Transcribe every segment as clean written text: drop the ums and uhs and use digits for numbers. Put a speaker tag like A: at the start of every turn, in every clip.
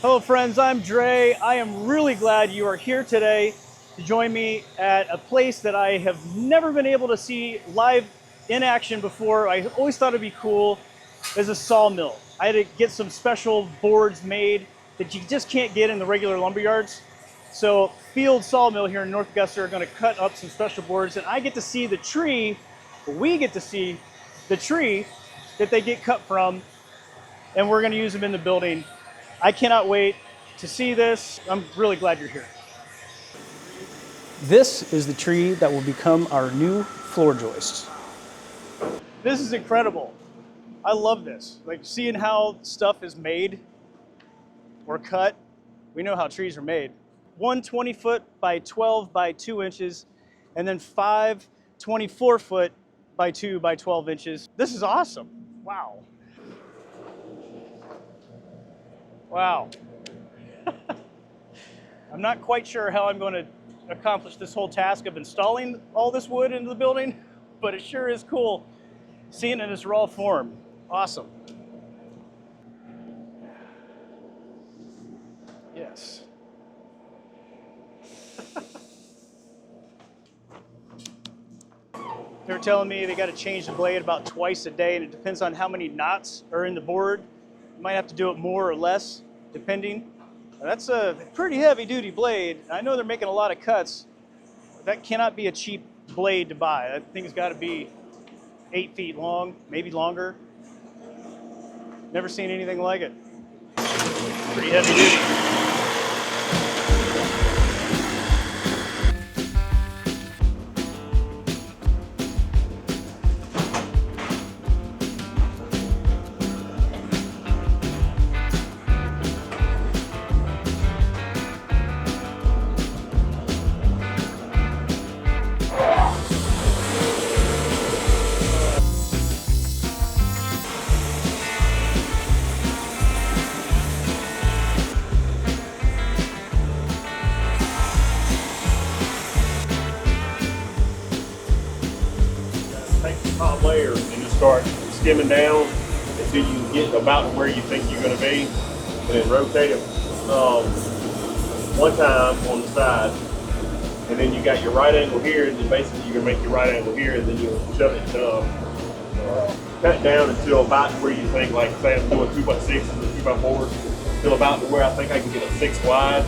A: Hello friends, I'm Dre. I am really glad you are here today to join me at a place that I have never been able to see live in action before. I always thought it'd be cool. There's a sawmill. I had to get some special boards made that you just can't get in the regular lumber yards. So Fields Sawmill here in North Agusta are going to cut up some special boards, and I get to see the tree, we get to see the tree that they get cut from, and we're going to use them in the building. I cannot wait to see this. I'm really glad you're here. This is the tree that will become our new floor joists. This is incredible. I love this. Like seeing how stuff is made or cut. We know how trees are made. One 20-foot by 12 by 2 inches, and then 5 24-foot by 2 by 12 inches. This is awesome. Wow. Wow. I'm not quite sure how I'm going to accomplish this whole task of installing all this wood into the building, but it sure is cool seeing it in its raw form. Awesome. Yes. They're telling me they got to change the blade about twice a day, and it depends on how many knots are in the board. You might have to do it more or less, depending. That's a pretty heavy duty blade. I know they're making a lot of cuts. That cannot be a cheap blade to buy. That thing's got to be 8 feet long, maybe longer. Never seen anything like it. Pretty heavy duty.
B: Take the top layer and just start skimming down until you get about where you think you're going to be, and then rotate it one time on the side, and then you got your right angle here, and then basically you're going to make your right angle here, and then you'll shove it, cut it down until about where you think, like say I'm doing 2x6s and 2x4s, till about to where I think I can get a 6 wide,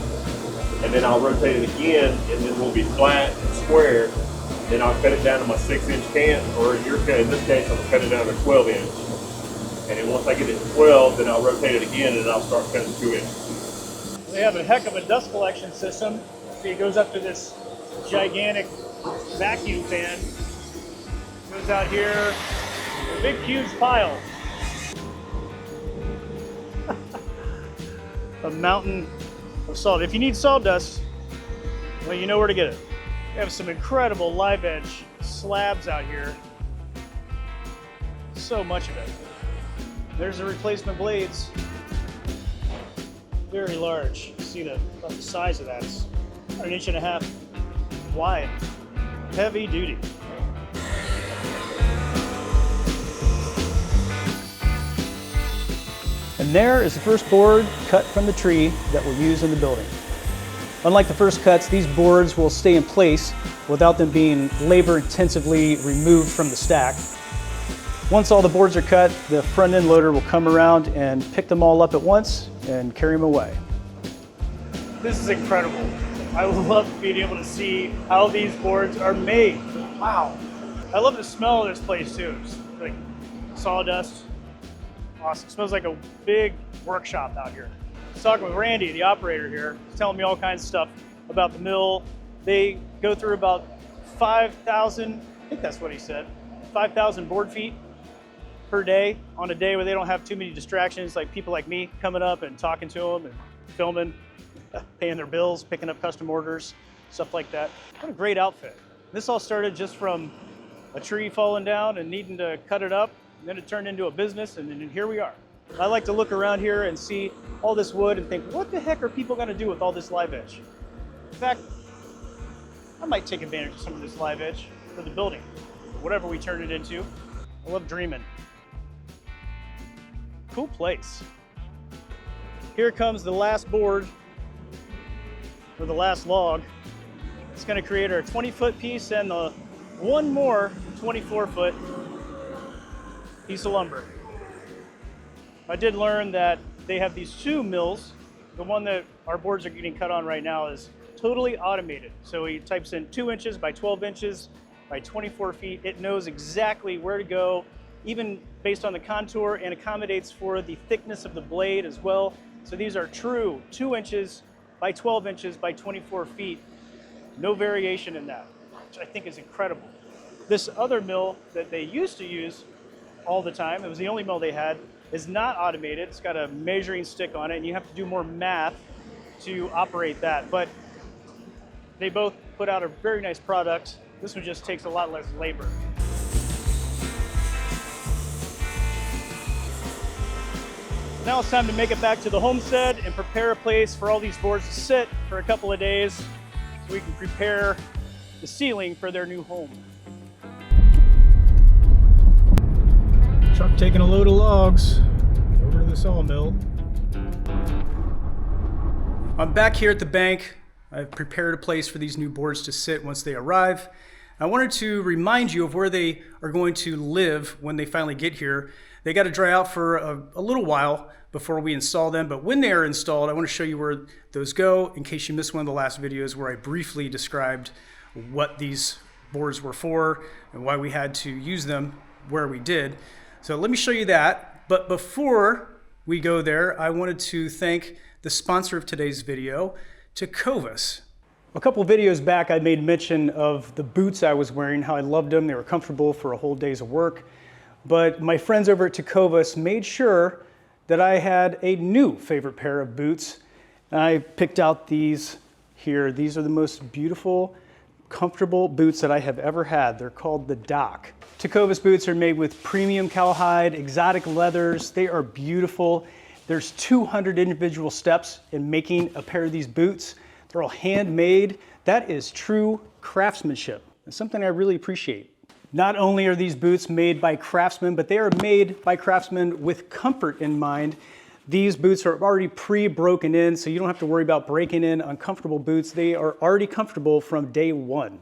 B: and then I'll rotate it again, and then we'll be flat and square. Then I'll cut it down to my 6-inch cant, or in this case, I'm gonna cut it down to 12-inch. And then once I get it to 12, then I'll rotate it again, and I'll start cutting 2 inches.
A: They have a heck of a dust collection system. See, it goes up to this gigantic vacuum fan. Goes out here, a big huge pile. A mountain of salt. If you need sawdust, well, you know where to get it. We have some incredible live edge slabs out here. So much of it. There's the replacement blades. Very large. You see about the size of that. It's about 1.5 inches wide. Heavy duty. And there is the first board cut from the tree that we'll use in the building. Unlike the first cuts, these boards will stay in place without them being labor-intensively removed from the stack. Once all the boards are cut, the front end loader will come around and pick them all up at once and carry them away. This is incredible. I love being able to see how these boards are made. Wow. I love the smell of this place too. It's like sawdust. Awesome. It smells like a big workshop out here. I was talking with Randy, the operator here. He's telling me all kinds of stuff about the mill. They go through about 5,000, I think that's what he said, 5,000 board feet per day on a day where they don't have too many distractions, like people like me coming up and talking to them and filming, paying their bills, picking up custom orders, stuff like that. What a great outfit. This all started just from a tree falling down and needing to cut it up, and then it turned into a business, and then here we are. I like to look around here and see all this wood and think, what the heck are people gonna do with all this live edge? In fact, I might take advantage of some of this live edge for the building, whatever we turn it into. I love dreaming. Cool place. Here comes the last board, or the last log. It's going to create our 20-foot piece and the one more 24-foot piece of lumber. I did learn that they have these two mills. The one that our boards are getting cut on right now is totally automated. So he types in 2 inches by 12 inches by 24 feet. It knows exactly where to go, even based on the contour, and accommodates for the thickness of the blade as well. So these are true 2 inches by 12 inches by 24 feet. No variation in that, which I think is incredible. This other mill that they used to use all the time, it was the only mill they had, is not automated. It's got a measuring stick on it, and you have to do more math to operate that. But they both put out a very nice product. This one just takes a lot less labor. Now it's time to make it back to the homestead and prepare a place for all these boards to sit for a couple of days so we can prepare the ceiling for their new home. Truck taking a load of logs over to the sawmill. I'm back here at the bank. I've prepared a place for these new boards to sit once they arrive. I wanted to remind you of where they are going to live when they finally get here. They got to dry out for a little while before we install them, but when they are installed, I want to show you where those go in case you missed one of the last videos where I briefly described what these boards were for and why we had to use them where we did. So let me show you that. But before we go there, I wanted to thank the sponsor of today's video, Tecovas. A couple of videos back, I made mention of the boots I was wearing, how I loved them. They were comfortable for a whole day's of work. But my friends over at Tecovas made sure that I had a new favorite pair of boots. And I picked out these here. These are the most beautiful, comfortable boots that I have ever had. They're called the Doc. Tecovas boots are made with premium cowhide, exotic leathers. They are beautiful. There's 200 individual steps in making a pair of these boots. They're all handmade. That is true craftsmanship. It's something I really appreciate. Not only are these boots made by craftsmen, but they are made by craftsmen with comfort in mind. These boots are already pre-broken in, so you don't have to worry about breaking in uncomfortable boots. They are already comfortable from day one.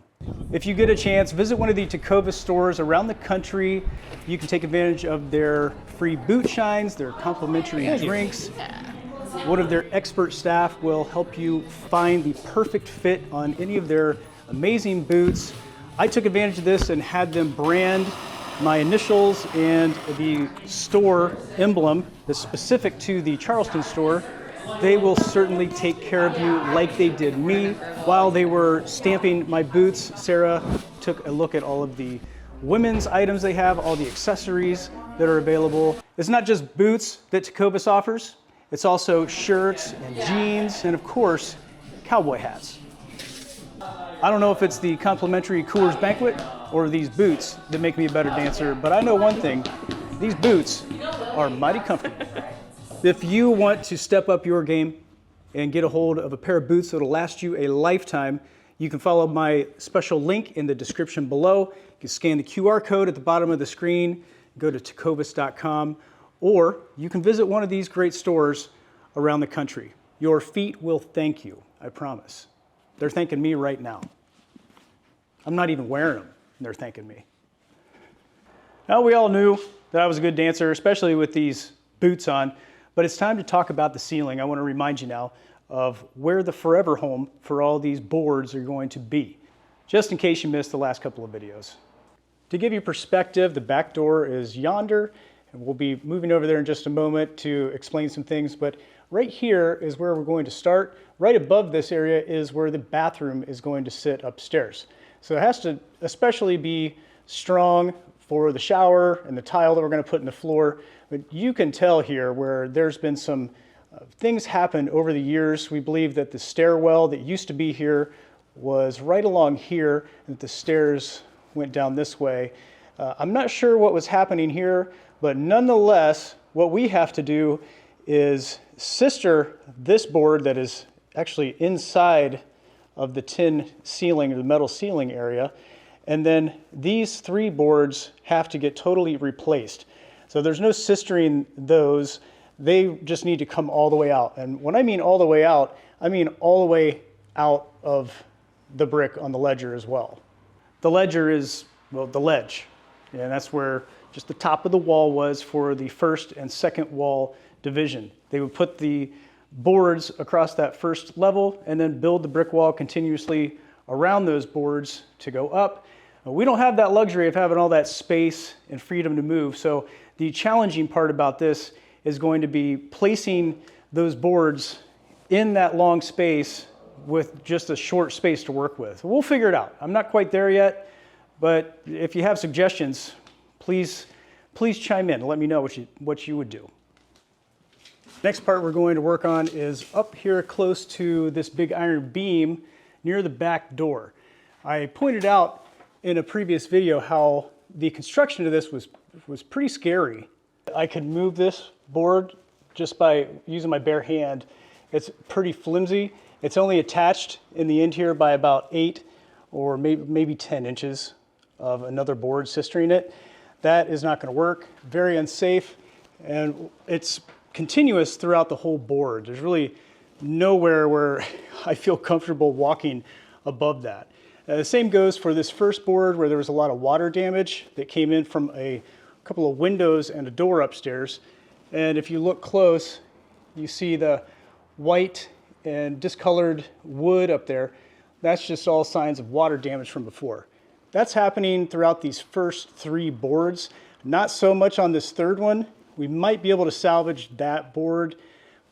A: If you get a chance, visit one of the Tecovas stores around the country. You can take advantage of their free boot shines, their complimentary drinks. One of their expert staff will help you find the perfect fit on any of their amazing boots. I took advantage of this and had them brand my initials and the store emblem that's specific to the Charleston store. They will certainly take care of you like they did me. While they were stamping my boots, Sarah took a look at all of the women's items they have, all the accessories that are available. It's not just boots that Tecovas offers. It's also shirts and jeans and, of course, cowboy hats. I don't know if it's the complimentary Coors Banquet or these boots that make me a better dancer, but I know one thing, these boots are mighty comfortable. If you want to step up your game and get a hold of a pair of boots that'll last you a lifetime, you can follow my special link in the description below. You can scan the QR code at the bottom of the screen, go to tecovas.com, or you can visit one of these great stores around the country. Your feet will thank you, I promise. They're thanking me right now. I'm not even wearing them, and they're thanking me. Now, we all knew that I was a good dancer, especially with these boots on, but it's time to talk about the ceiling. I want to remind you now of where the forever home for all these boards are going to be, just in case you missed the last couple of videos. To give you perspective, the back door is yonder, and we'll be moving over there in just a moment to explain some things, but right here is where we're going to start. Right above this area is where the bathroom is going to sit upstairs. So it has to especially be strong for the shower and the tile that we're going to put in the floor. But you can tell here where there's been some things happen over the years. We believe that the stairwell that used to be here was right along here, and that the stairs went down this way. I'm not sure what was happening here, but nonetheless, what we have to do is sister this board that is actually inside of the tin ceiling or the metal ceiling area, and then these three boards have to get totally replaced. So there's no sistering those. they just need to come all the way out. And when I mean all the way out, I mean all the way out of the brick on the ledger as well. The ledger is, well, the ledge, and that's where just the top of the wall was for the first and second wall division. They would put the boards across that first level and then build the brick wall continuously around those boards to go up. We don't have that luxury of having all that space and freedom to move, so the challenging part about this is going to be placing those boards in that long space with just a short space to work with. We'll figure it out. I'm not quite there yet, but if you have suggestions, please chime in and let me know what you would do. Next part we're going to work on is up here close to this big iron beam near the back door. I pointed out in a previous video how the construction of this was pretty scary. I could move this board just by using my bare hand. It's pretty flimsy. It's only attached in the end here by about 8 or maybe 10 inches of another board sistering it. That is not going to work. Very unsafe, and it's continuous throughout the whole board. There's really nowhere where I feel comfortable walking above that. The same goes for this first board where there was a lot of water damage that came in from a couple of windows and a door upstairs. And if you look close, you see the white and discolored wood up there. That's just all signs of water damage from before. That's happening throughout these first 3 boards. Not so much on this third one. We might be able to salvage that board,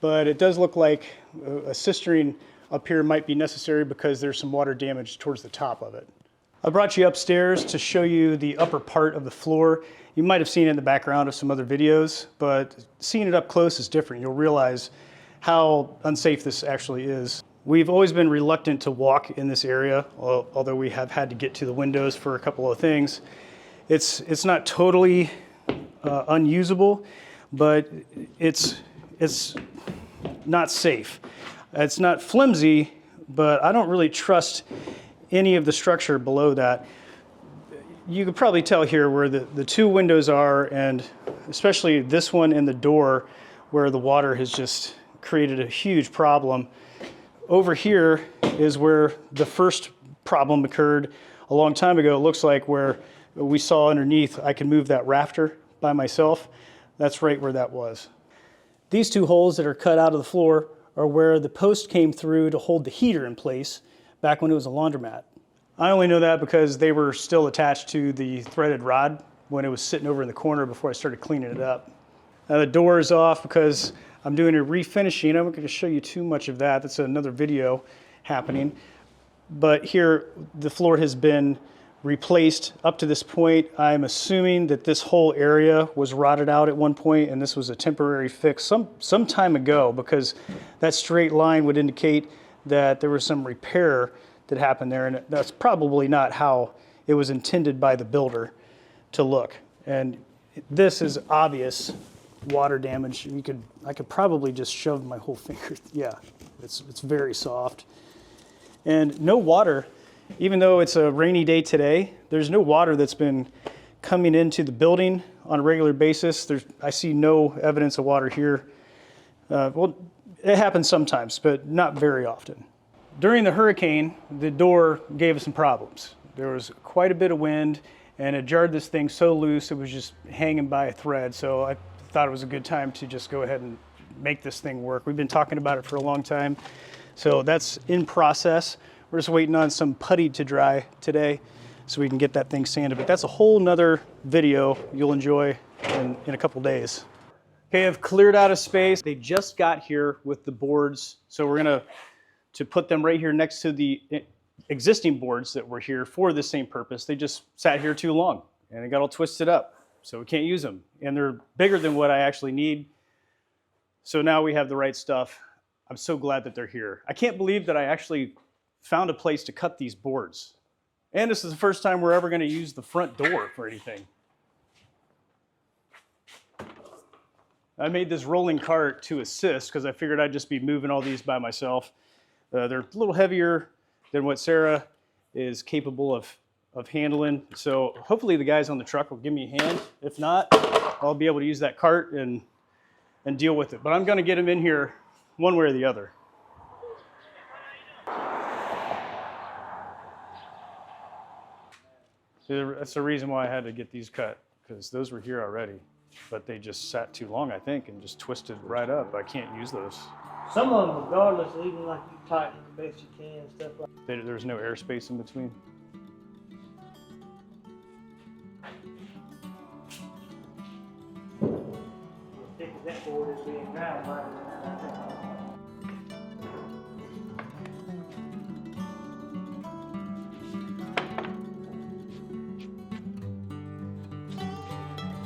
A: but it does look like a sistering up here might be necessary because there's some water damage towards the top of it. I brought you upstairs to show you the upper part of the floor. You might have seen it in the background of some other videos, but seeing it up close is different. You'll realize how unsafe this actually is. We've always been reluctant to walk in this area, although we have had to get to the windows for a couple of things. It's not totally unusable, but it's not safe. It's not flimsy, but I don't really trust any of the structure below that. You could probably tell here where the 2 windows are, and especially this one and the door where the water has just created a huge problem. Over here is where the first problem occurred a long time ago. It looks like where we saw underneath, I could move that rafter by myself. That's right where that was. These 2 holes that are cut out of the floor are where the post came through to hold the heater in place back when it was a laundromat. I only know that because they were still attached to the threaded rod when it was sitting over in the corner before I started cleaning it up. Now the door is off because I'm doing a refinishing. I'm not going to show you too much of that. That's another video happening. But here, the floor has been replaced up to this point. I'm assuming that this whole area was rotted out at one point, and this was a temporary fix some time ago, because that straight line would indicate that there was some repair that happened there, and that's probably not how it was intended by the builder to look. And this is obvious water damage. I could probably just shove my whole finger. Yeah, it's very soft. And no water, even though it's a rainy day today, there's no water that's been coming into the building on a regular basis. I see no evidence of water here. Well, it happens sometimes, but not very often. During the hurricane, the door gave us some problems. There was quite a bit of wind, and it jarred this thing so loose it was just hanging by a thread. So I thought it was a good time to just go ahead and make this thing work. We've been talking about it for a long time. So that's in process. We're just waiting on some putty to dry today so we can get that thing sanded. But that's a whole nother video you'll enjoy in a couple days. Okay, I've cleared out a space. They just got here with the boards. So we're gonna put them right here next to the existing boards that were here for the same purpose. They just sat here too long and they got all twisted up. So we can't use them. And they're bigger than what I actually need. So now we have the right stuff. I'm so glad that they're here. I can't believe that I actually found a place to cut these boards. And this is the first time we're ever going to use the front door for anything. I made this rolling cart to assist because I figured I'd just be moving all these by myself. They're a little heavier than what Sarah is capable of handling. So hopefully the guys on the truck will give me a hand. If not, I'll be able to use that cart and and deal with it. But I'm going to get them in here one way or the other. So that's the reason why I had to get these cut, because those were here already, but they just sat too long, I think, and just twisted right up. I can't use those.
C: Some of them, regardless, even like you tighten the best you can and stuff like that.
A: There's no airspace in between.
C: As thick as that board is being ground right now.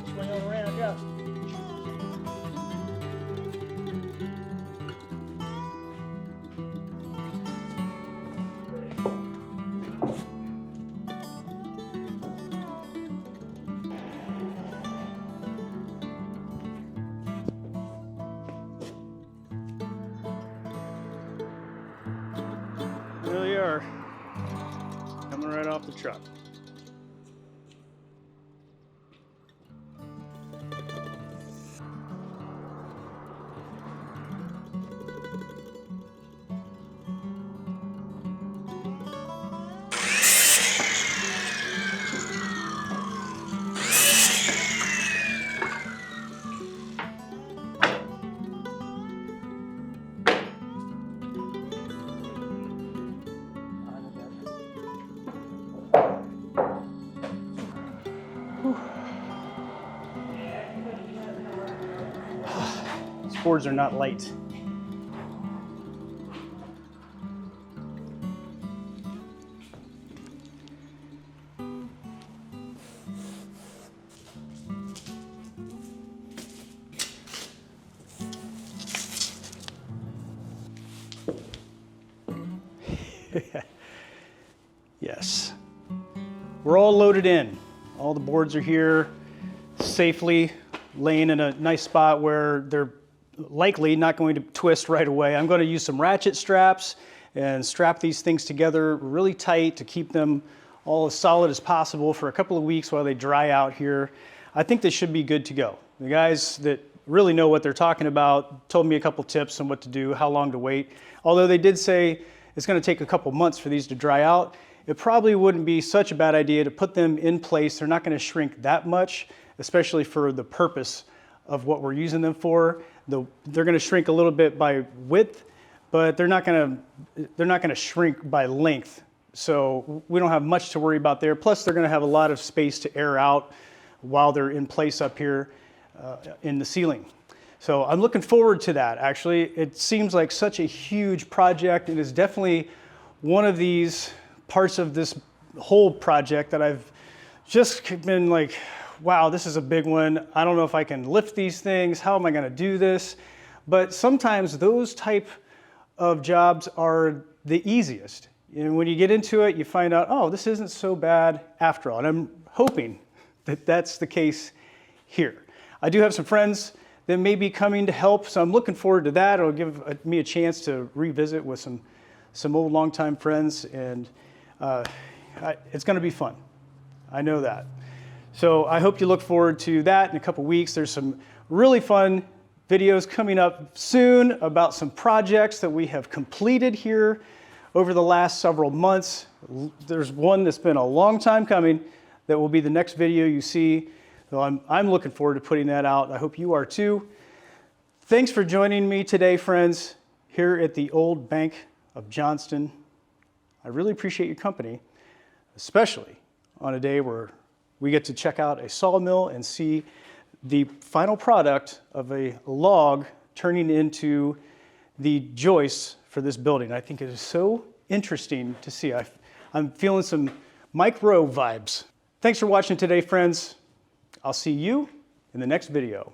C: Swing on around, Johnston.
A: There they are, coming right off the truck. These boards are not light. Yes. We're all loaded in. All the boards are here safely, laying in a nice spot where they're likely not going to twist right away. I'm going to use some ratchet straps and strap these things together really tight to keep them all as solid as possible for a couple of weeks while they dry out here. I think they should be good to go. The guys that really know what they're talking about told me a couple tips on what to do, how long to wait. Although they did say it's going to take a couple months for these to dry out, it probably wouldn't be such a bad idea to put them in place. They're not going to shrink that much, especially for the purpose of what we're using them for. They're going to shrink a little bit by width, but they're not going to shrink by length. So we don't have much to worry about there. Plus, they're going to have a lot of space to air out while they're in place up here in the ceiling. So I'm looking forward to that, actually. It seems like such a huge project. It is definitely one of these parts of this whole project that I've just been like, wow, this is a big one. I don't know if I can lift these things. How am I going to do this? But sometimes those type of jobs are the easiest. And when you get into it, you find out, oh, this isn't so bad after all. And I'm hoping that that's the case here. I do have some friends that may be coming to help, so I'm looking forward to that. It'll give me a chance to revisit with some old longtime friends, and it's going to be fun. I know that. So I hope you look forward to that in a couple weeks. There's some really fun videos coming up soon about some projects that we have completed here over the last several months. There's one that's been a long time coming that will be the next video you see. So I'm looking forward to putting that out. I hope you are too. Thanks for joining me today, friends, here at the Old Bank of Johnston. I really appreciate your company, especially on a day where we get to check out a sawmill and see the final product of a log turning into the joists for this building. I think it is so interesting to see. I'm feeling some Mike Rowe vibes. Thanks for watching today, friends. I'll see you in the next video.